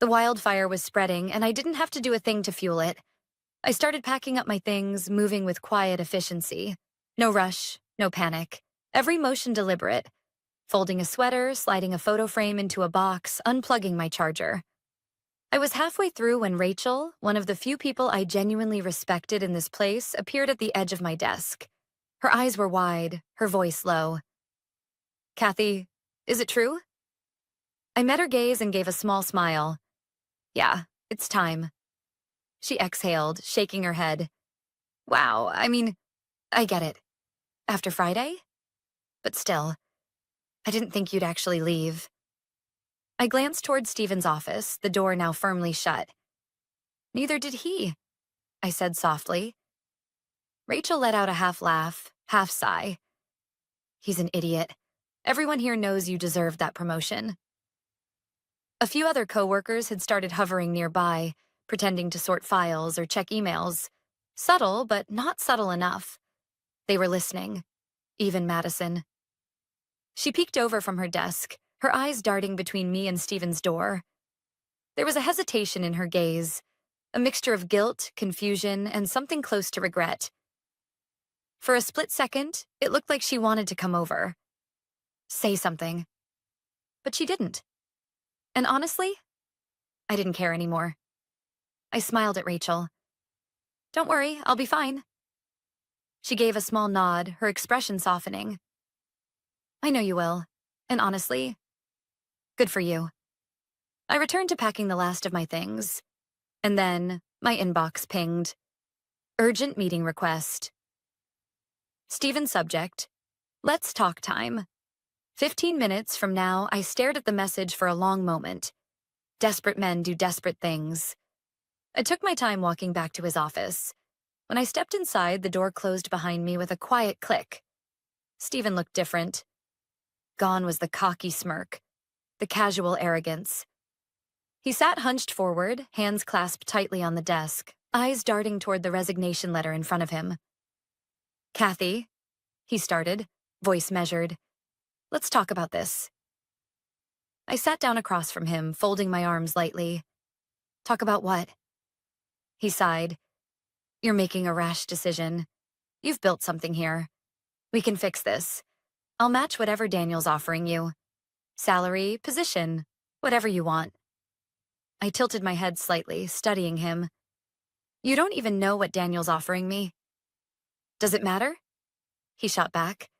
The wildfire was spreading, and I didn't have to do a thing to fuel it. I started packing up my things, moving with quiet efficiency. No rush, no panic. Every motion deliberate. Folding a sweater, sliding a photo frame into a box, unplugging my charger. I was halfway through when Rachel, one of the few people I genuinely respected in this place, appeared at the edge of my desk. Her eyes were wide, her voice low. Kathy, is it true? I met her gaze and gave a small smile. Yeah, it's time. She exhaled, shaking her head. Wow, I get it. After Friday? But still, I didn't think you'd actually leave. I glanced toward Stephen's office, the door now firmly shut. Neither did he, I said softly. Rachel let out a half laugh, half sigh. He's an idiot. Everyone here knows you deserved that promotion. A few other coworkers had started hovering nearby, pretending to sort files or check emails. Subtle, but not subtle enough. They were listening. Even Madison. She peeked over from her desk, her eyes darting between me and Stephen's door. There was a hesitation in her gaze, a mixture of guilt, confusion, and something close to regret. For a split second, it looked like she wanted to come over. Say something. But she didn't. And honestly, I didn't care anymore. I smiled at Rachel. Don't worry, I'll be fine. She gave a small nod, her expression softening. I know you will, and honestly, good for you. I returned to packing the last of my things, and then my inbox pinged. Urgent meeting request. Stephen's subject: Let's talk time. 15 minutes from now, I stared at the message for a long moment. Desperate men do desperate things. I took my time walking back to his office. When I stepped inside, the door closed behind me with a quiet click. Stephen looked different. Gone was the cocky smirk, the casual arrogance. He sat hunched forward, hands clasped tightly on the desk, eyes darting toward the resignation letter in front of him. Kathy, he started, voice measured. Let's talk about this. I sat down across from him, folding my arms lightly. Talk about what? He sighed. You're making a rash decision. You've built something here. We can fix this. I'll match whatever Daniel's offering you. Salary, position, whatever you want. I tilted my head slightly, studying him. You don't even know what Daniel's offering me. Does it matter? He shot back.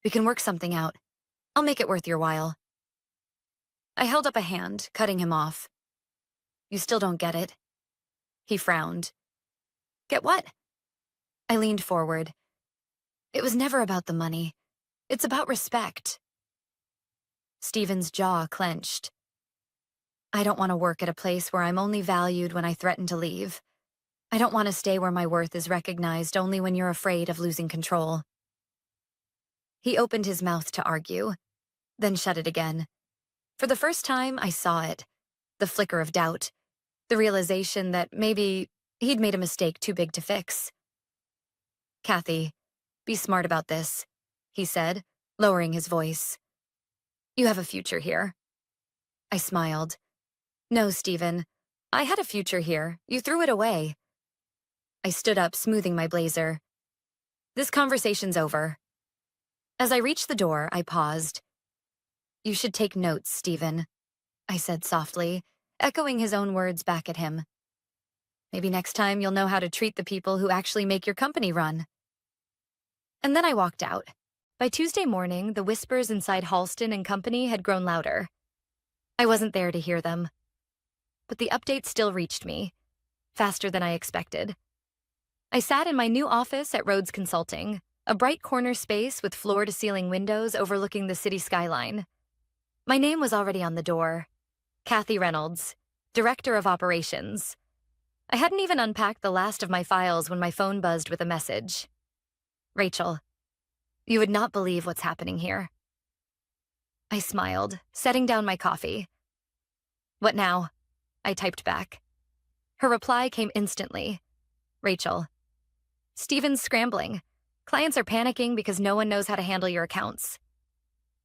We can work something out. I'll make it worth your while. I held up a hand, cutting him off. You still don't get it. He frowned. Get what? I leaned forward. It was never about the money. It's about respect. Stephen's jaw clenched. I don't want to work at a place where I'm only valued when I threaten to leave. I don't want to stay where my worth is recognized only when you're afraid of losing control. He opened his mouth to argue, then shut it again. For the first time, I saw it. The flicker of doubt. The realization that maybe he'd made a mistake too big to fix. Kathy, be smart about this, he said, lowering his voice. You have a future here. I smiled. No, Stephen. I had a future here. You threw it away. I stood up, smoothing my blazer. This conversation's over. As I reached the door, I paused. You should take notes, Stephen. I said softly, echoing his own words back at him. Maybe next time you'll know how to treat the people who actually make your company run. And then I walked out. By Tuesday morning, the whispers inside Halston and Company had grown louder. I wasn't there to hear them. But the updates still reached me, faster than I expected. I sat in my new office at Rhodes Consulting, a bright corner space with floor-to-ceiling windows overlooking the city skyline. My name was already on the door. Kathy Reynolds, Director of Operations. I hadn't even unpacked the last of my files when my phone buzzed with a message. Rachel, you would not believe what's happening here. I smiled, setting down my coffee. What now? I typed back. Her reply came instantly. Rachel, Steven's scrambling. Clients are panicking because no one knows how to handle your accounts.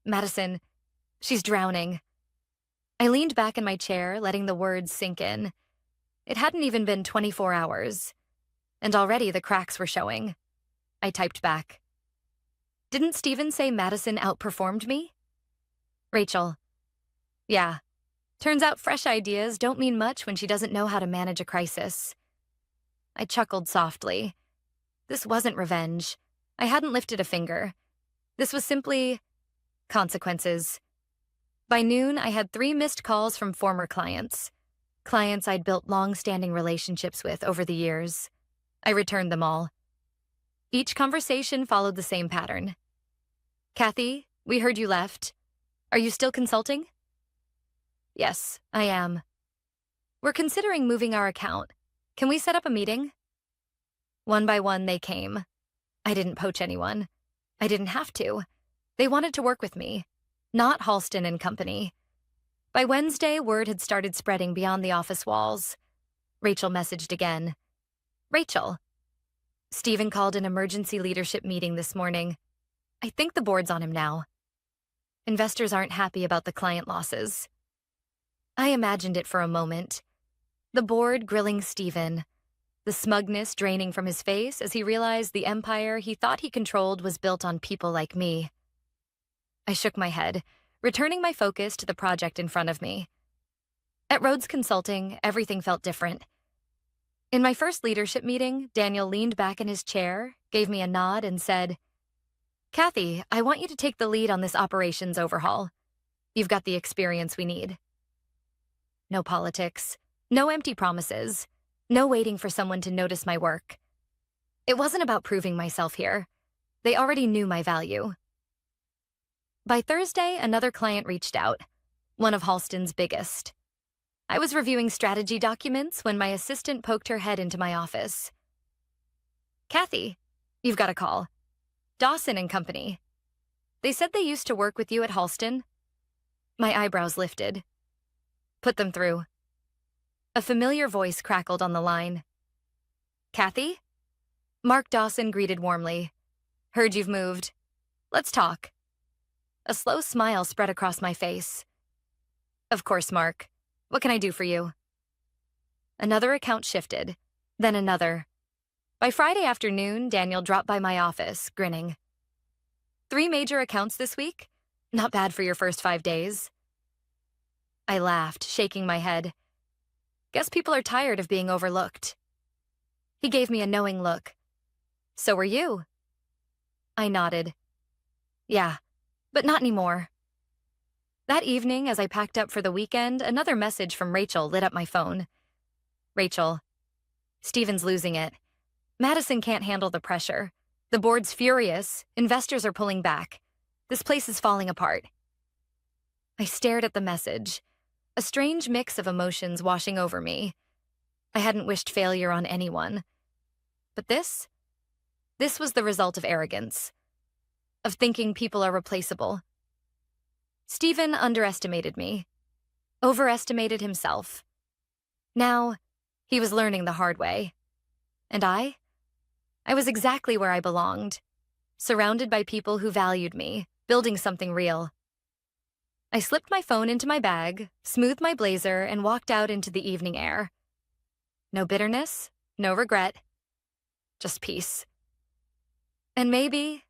Madison, she's drowning. I leaned back in my chair, letting the words sink in. It hadn't even been 24 hours, and already the cracks were showing. I typed back. Didn't Steven say Madison outperformed me? Rachel, yeah. Turns out fresh ideas don't mean much when she doesn't know how to manage a crisis. I chuckled softly. This wasn't revenge. I hadn't lifted a finger. This was simply consequences. By noon, I had 3 missed calls from former clients I'd built long-standing relationships with over the years. I returned them all. Each conversation followed the same pattern. Kathy, we heard you left. Are you still consulting? Yes, I am. We're considering moving our account. Can we set up a meeting? One by one, they came. I didn't poach anyone. I didn't have to. They wanted to work with me, not Halston and Company. By Wednesday, word had started spreading beyond the office walls. Rachel messaged again. Rachel. Steven called an emergency leadership meeting this morning. I think the board's on him now. Investors aren't happy about the client losses. I imagined it for a moment. The board grilling Steven, the smugness draining from his face as he realized the empire he thought he controlled was built on people like me. I shook my head, returning my focus to the project in front of me. At Rhodes Consulting, everything felt different. In my first leadership meeting, Daniel leaned back in his chair, gave me a nod, and said, Kathy, I want you to take the lead on this operations overhaul. You've got the experience we need. No politics, no empty promises, no waiting for someone to notice my work. It wasn't about proving myself here. They already knew my value. By Thursday, another client reached out, one of Halston's biggest. I was reviewing strategy documents when my assistant poked her head into my office. Kathy, you've got a call. Dawson and Company. They said they used to work with you at Halston. My eyebrows lifted. Put them through. A familiar voice crackled on the line. Kathy? Mark Dawson greeted warmly. Heard you've moved. Let's talk. A slow smile spread across my face. Of course, Mark. What can I do for you? Another account shifted, then another. By Friday afternoon, Daniel dropped by my office, grinning. 3 major accounts this week? Not bad for your first 5 days. I laughed, shaking my head. Guess people are tired of being overlooked. He gave me a knowing look. So were you. I nodded. Yeah, but not anymore. That evening, as I packed up for the weekend, another message from Rachel lit up my phone. Rachel, Steven's losing it. Madison can't handle the pressure. The board's furious. Investors are pulling back. This place is falling apart. I stared at the message, a strange mix of emotions washing over me. I hadn't wished failure on anyone. But this was the result of arrogance, of thinking people are replaceable. Steven underestimated me, overestimated himself. Now, he was learning the hard way. And I was exactly where I belonged, surrounded by people who valued me, building something real. I slipped my phone into my bag, smoothed my blazer, and walked out into the evening air. No bitterness, no regret, just peace. And maybe,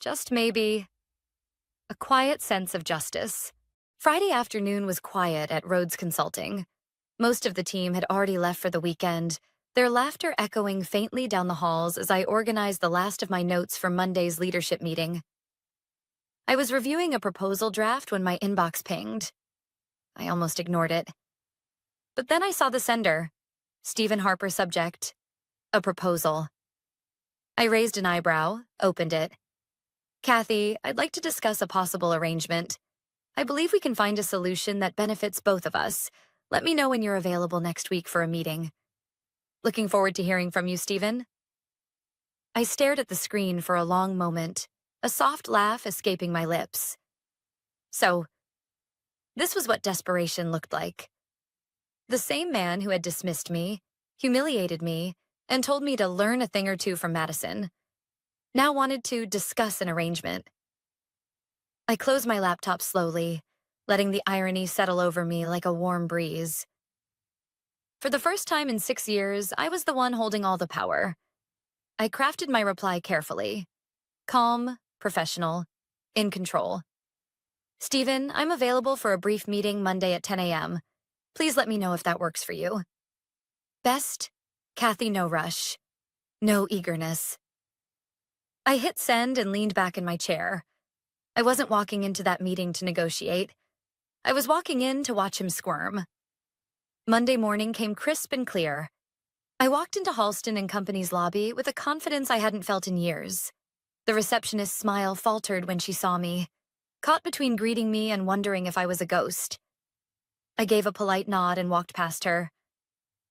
just maybe, a quiet sense of justice. Friday afternoon was quiet at Rhodes Consulting. Most of the team had already left for the weekend, their laughter echoing faintly down the halls as I organized the last of my notes for Monday's leadership meeting. I was reviewing a proposal draft when my inbox pinged. I almost ignored it. But then I saw the sender. Stephen Harper subject. A proposal. I raised an eyebrow, opened it. Kathy, I'd like to discuss a possible arrangement. I believe we can find a solution that benefits both of us. Let me know when you're available next week for a meeting. Looking forward to hearing from you, Stephen. I stared at the screen for a long moment, a soft laugh escaping my lips. So, this was what desperation looked like. The same man who had dismissed me, humiliated me, and told me to learn a thing or two from Madison, now wanted to discuss an arrangement. I closed my laptop slowly, letting the irony settle over me like a warm breeze. For the first time in 6 years, I was the one holding all the power. I crafted my reply carefully. Calm, professional, in control. Stephen, I'm available for a brief meeting Monday at 10 a.m. Please let me know if that works for you. Best, Kathy No Rush. No eagerness. I hit send and leaned back in my chair. I wasn't walking into that meeting to negotiate. I was walking in to watch him squirm. Monday morning came crisp and clear. I walked into Halston and Company's lobby with a confidence I hadn't felt in years. The receptionist's smile faltered when she saw me, caught between greeting me and wondering if I was a ghost. I gave a polite nod and walked past her.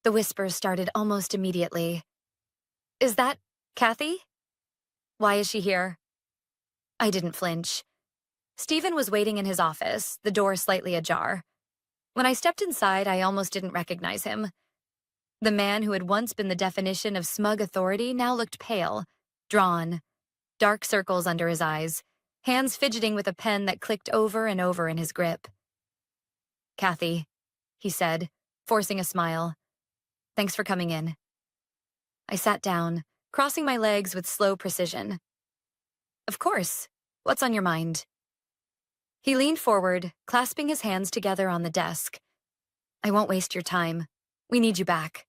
The whispers started almost immediately. Is that Kathy? Why is she here? I didn't flinch. Stephen was waiting in his office, the door slightly ajar. When I stepped inside, I almost didn't recognize him. The man who had once been the definition of smug authority now looked pale, drawn, dark circles under his eyes, hands fidgeting with a pen that clicked over and over in his grip. Kathy, he said, forcing a smile. Thanks for coming in. I sat down, crossing my legs with slow precision. Of course. What's on your mind? He leaned forward, clasping his hands together on the desk. I won't waste your time. We need you back.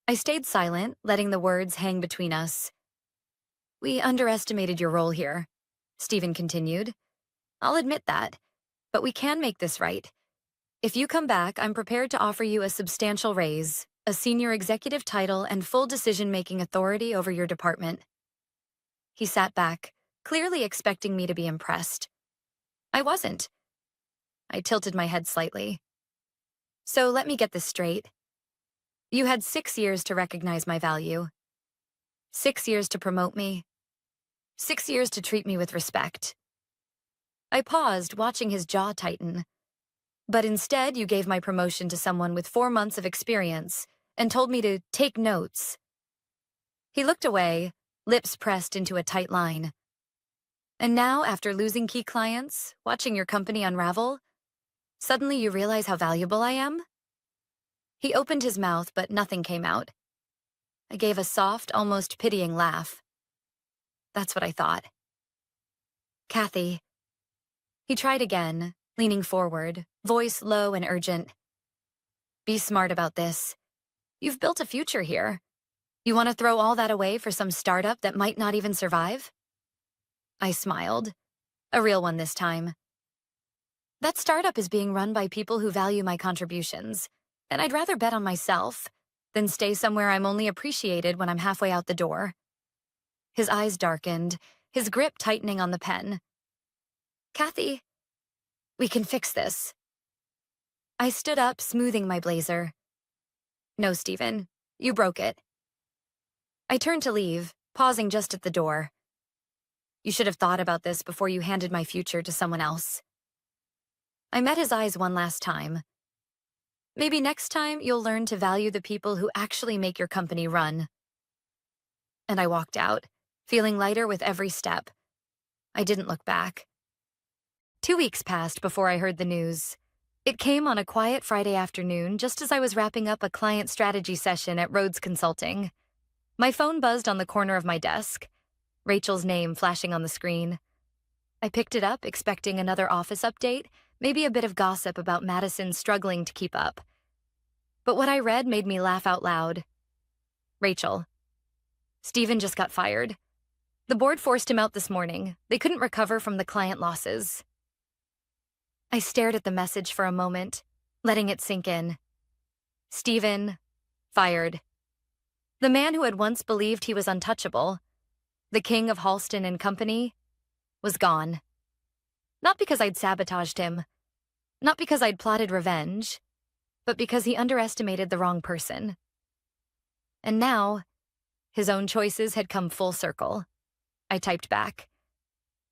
I stayed silent, letting the words hang between us. We underestimated your role here, Stephen continued. I'll admit that, but we can make this right. If you come back, I'm prepared to offer you a substantial raise, a senior executive title, and full decision-making authority over your department. He sat back, clearly expecting me to be impressed. I wasn't. I tilted my head slightly. So let me get this straight. You had 6 years to recognize my value. 6 years to promote me. 6 years to treat me with respect. I paused, watching his jaw tighten. But instead, you gave my promotion to someone with 4 months of experience and told me to take notes. He looked away, lips pressed into a tight line. And now, after losing key clients, watching your company unravel, suddenly you realize how valuable I am? He opened his mouth, but nothing came out. I gave a soft, almost pitying laugh. That's what I thought. Kathy. He tried again, leaning forward, voice low and urgent. Be smart about this. You've built a future here. You want to throw all that away for some startup that might not even survive? I smiled. A real one this time. That startup is being run by people who value my contributions, and I'd rather bet on myself than stay somewhere I'm only appreciated when I'm halfway out the door. His eyes darkened, his grip tightening on the pen. Kathy, we can fix this. I stood up, smoothing my blazer. No, Stephen, you broke it. I turned to leave, pausing just at the door. You should have thought about this before you handed my future to someone else. I met his eyes one last time. Maybe next time you'll learn to value the people who actually make your company run. And I walked out, feeling lighter with every step. I didn't look back. 2 weeks passed before I heard the news. It came on a quiet Friday afternoon, just as I was wrapping up a client strategy session at Rhodes Consulting. My phone buzzed on the corner of my desk, Rachel's name flashing on the screen. I picked it up, expecting another office update, maybe a bit of gossip about Madison struggling to keep up. But what I read made me laugh out loud. Rachel. Steven just got fired. The board forced him out this morning. They couldn't recover from the client losses. I stared at the message for a moment, letting it sink in. Steven, fired. The man who had once believed he was untouchable, the king of Halston and Company, was gone. Not because I'd sabotaged him, not because I'd plotted revenge, but because he underestimated the wrong person. And now, his own choices had come full circle. I typed back.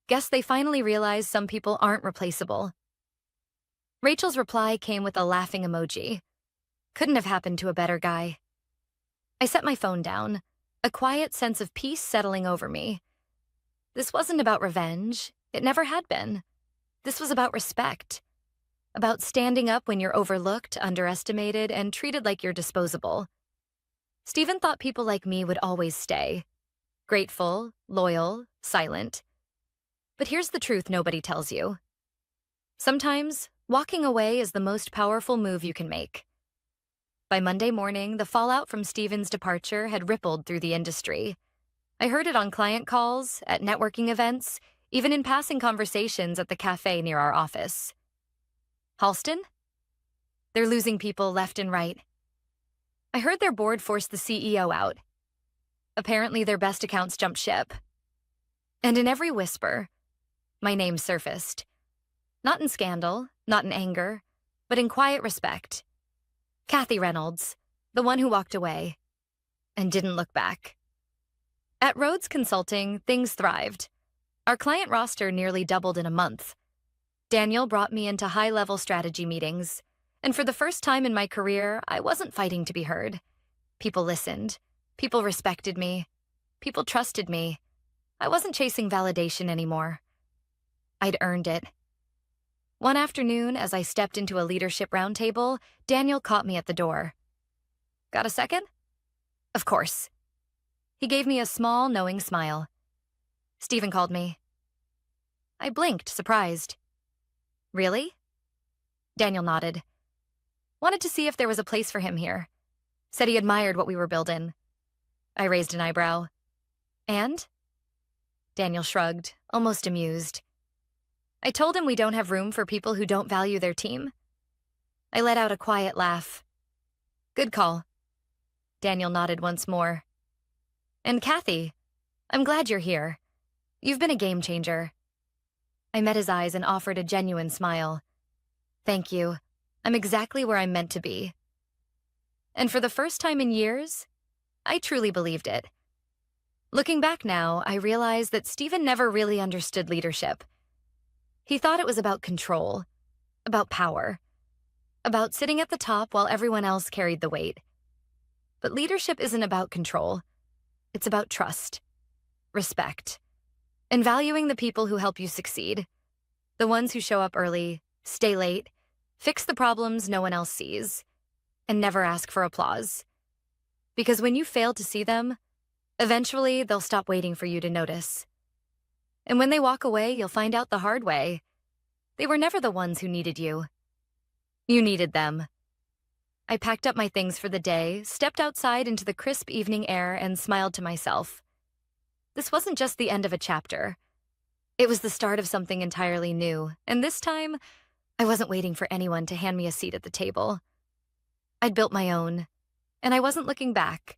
Guess they finally realized some people aren't replaceable. Rachel's reply came with a laughing emoji. Couldn't have happened to a better guy. I set my phone down, a quiet sense of peace settling over me. This wasn't about revenge. It never had been. This was about respect. About standing up when you're overlooked, underestimated, and treated like you're disposable. Steven thought people like me would always stay. Grateful, loyal, silent. But here's the truth nobody tells you. Sometimes, walking away is the most powerful move you can make. By Monday morning, the fallout from Steven's departure had rippled through the industry. I heard it on client calls, at networking events, even in passing conversations at the cafe near our office. Halston? They're losing people left and right. I heard their board forced the CEO out. Apparently their best accounts jumped ship. And in every whisper, my name surfaced. Not in scandal, not in anger, but in quiet respect. Kathy Reynolds, the one who walked away and didn't look back. At Rhodes Consulting, things thrived. Our client roster nearly doubled in a month. Daniel brought me into high-level strategy meetings, and for the first time in my career, I wasn't fighting to be heard. People listened. People respected me. People trusted me. I wasn't chasing validation anymore. I'd earned it. One afternoon, as I stepped into a leadership roundtable, Daniel caught me at the door. Got a second? Of course. He gave me a small, knowing smile. Steven called me. I blinked, surprised. Really? Daniel nodded. Wanted to see if there was a place for him here. Said he admired what we were building. I raised an eyebrow. And? Daniel shrugged, almost amused. I told him we don't have room for people who don't value their team. I let out a quiet laugh. Good call. Daniel nodded once more. And Kathy, I'm glad you're here. You've been a game changer. I met his eyes and offered a genuine smile. Thank you. I'm exactly where I'm meant to be. And for the first time in years, I truly believed it. Looking back now, I realize that Steven never really understood leadership. He thought it was about control, about power, about sitting at the top while everyone else carried the weight. But leadership isn't about control. It's about trust, respect, and valuing the people who help you succeed. The ones who show up early, stay late, fix the problems no one else sees, and never ask for applause. Because when you fail to see them, eventually they'll stop waiting for you to notice. And when they walk away, you'll find out the hard way. They were never the ones who needed you. You needed them. I packed up my things for the day, stepped outside into the crisp evening air, and smiled to myself. This wasn't just the end of a chapter. It was the start of something entirely new, and this time, I wasn't waiting for anyone to hand me a seat at the table. I'd built my own, and I wasn't looking back.